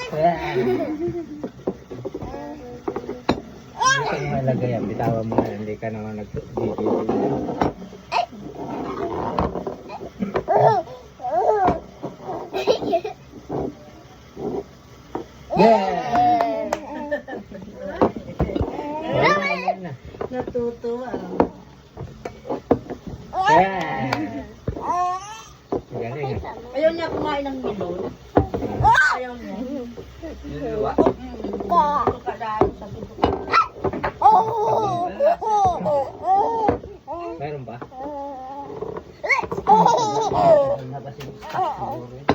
Dito mo ilagay yan. Bitawan mo na. Hindi ka naman nag-video. Yeah! Natutuwa. Yeah! Galing ah. Ayaw niya kumain ng melon. Ayaw niya. Luluwa. Ito kadaan sa bibig. Meron ba? Nabasin stock siguro yun.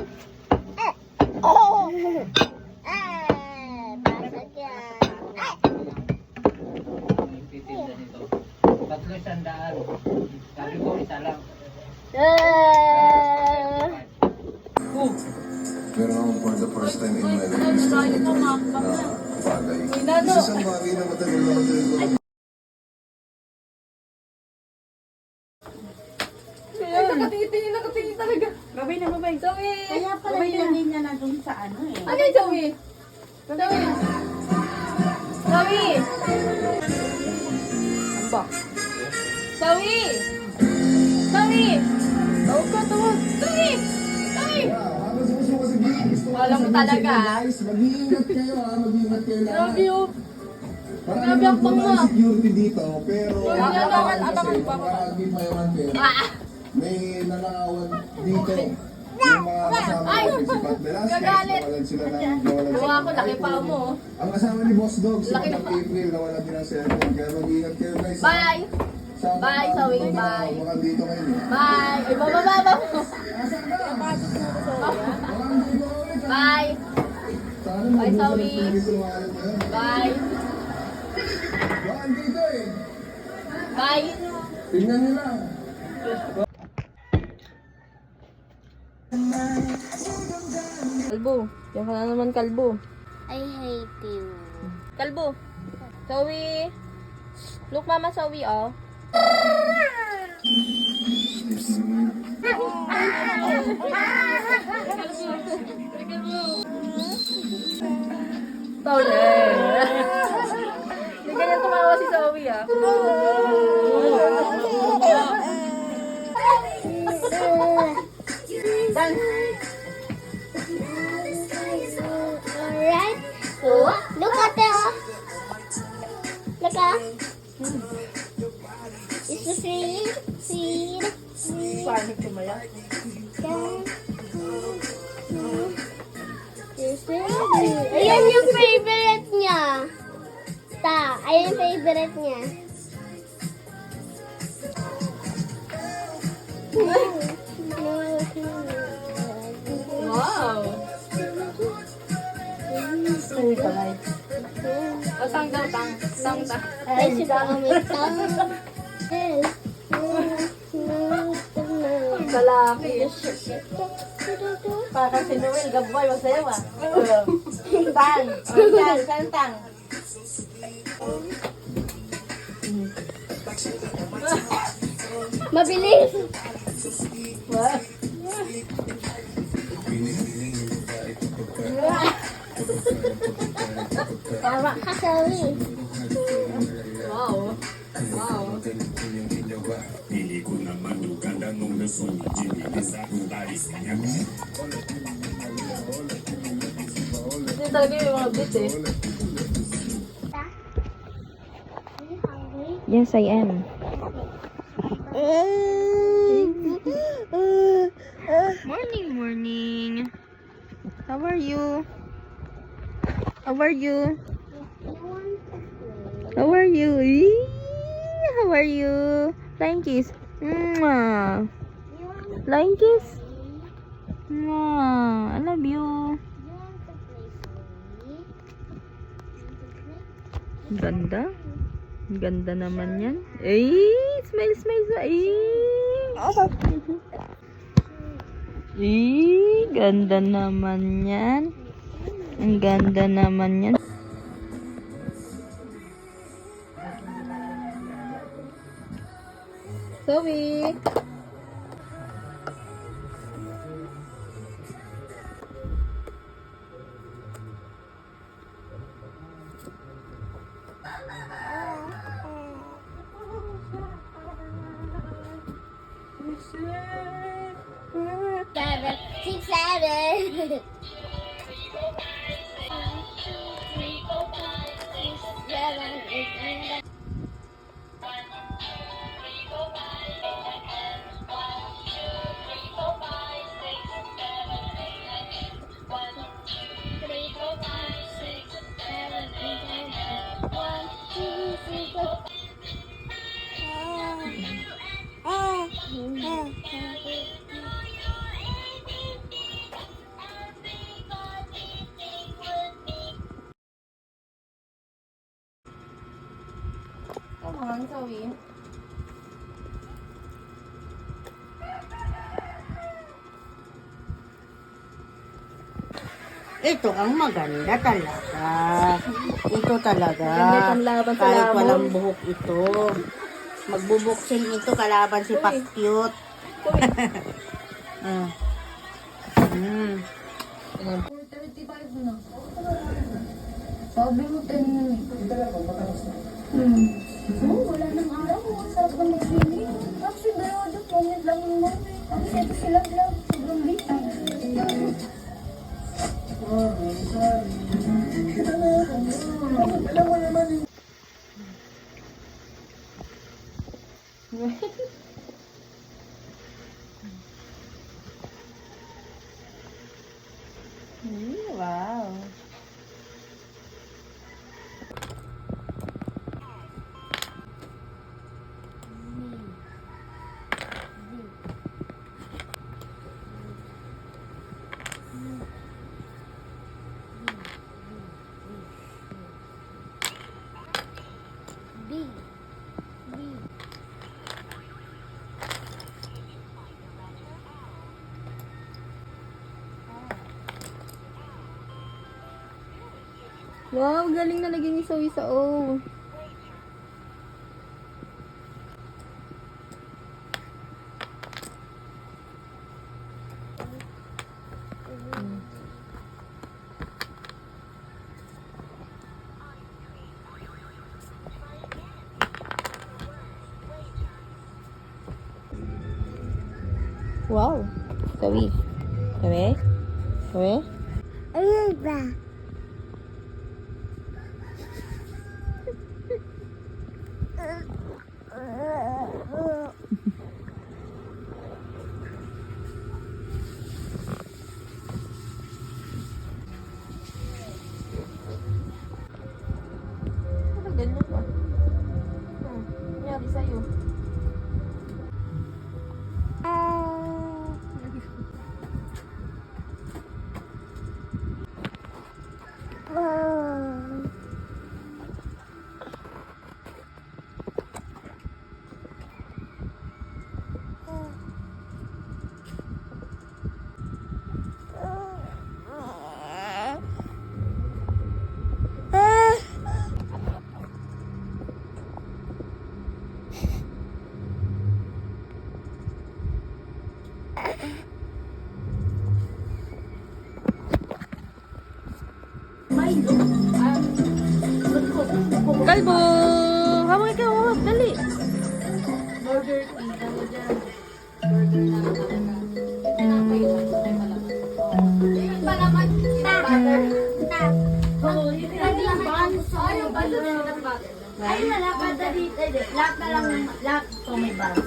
Nagtitinda nito. 300. Sabi ko isa lang. Pero for the first time in my life, gusto ko ito na bagay. Isang bagay na matagal na matagal. Nakatingin talaga. Babay na babay. Zoe! Kaya pala nilagay niya na dun sa ano eh. Ano yung Zoe? Zoe! Zoe! Ano ba? Zoe! Zoe! Tawag ka, tawag! Zoe! Zoe! Alam mo talaga. Mag-iingat kayo ha, mag-iingat kayo lahat. Love you. Parang Grabe ang wala bangma. security dito, pero Abangan pa ako. May nanakawan dito. Yung mga kasama natin si Pat Velasquez, Gagalit. nawalan sila ng Gawa ko, laki pa mo. Ang kasama ni Boss Dog, si Laki Pat April, nawalan din ang cellphone. Kaya mag-iingat kayo guys. ha? Bye! Sama Bye, ka, Zoe, mga bye. baka dito ngayon. Bye! Ay, bababa mo! Bye! Sana Bye, mag-uusap Zoe. ng dito mga alam mo yan. Bye! Baka dito eh. Bye! Tingnan nyo lang. Kalbo. Yan ka na naman, kalbo. I hate you. Kalbo. Zoe. Look, Mama Zoe, oh. Paule. Hindi ganyan tumawa si Zoe, ah. Alright. Look at it. Look at. It's the seed. Paano tumaya? Ayan yung favorite niya. Ayan yung favorite niya. Wow. Ay, kalay. O, tang daw, tang. Tang, tang. Ay, si Pamitang. Kalaki. Parang si Noel, gaboy, masayaw ah. Tang. Tang, tang, tang. Mabilis. Wow. Tawa ka, Zoe. Wow. Wow. Hindi talaga yung mga bit eh. Yes, I am. Morning, morning. How are you? How are you? How are you? Eee, how are you? Flying kiss. Mwah. Flying kiss. Mwah. I love you. Ganda. Ganda naman yan. Ay, smile, smile, smile. Ay, ganda naman yan. Ang ganda naman yan. Zoe. 7. 7, 8, 9. Come on, Zoe. Ito ang maganda talaga. Ito talaga. Maganda itong laban sa Kahit lamon. walang buhok ito. Magbubuksing ito kalaban si Pakyut. Ah. Mm. 4:35 na. Sabi mo 10 minutes. Wala nang araw. Ang sarap ng mag-swimming. Actually, dalawa doon. 1 minute lang naman. Ang ito sila vlog. Sobrang late. Wow. B. Wow, galing na naging isaw sa O. Wow. Sabi. Sabi? Sabi? Ayun ba? Ano ganyan ba? Nangyari sa'yo. Kalbo! Hawak ikaw, hawak. Dali. Burger King. Ano dyan? Burger na naman. Tinapay lang. May malaman. Yung palaman. Butter. Oo, yung palaman. Ay, yung butter. Ay, lahat na dito. Lahat na lang. Lahat. So, may butter.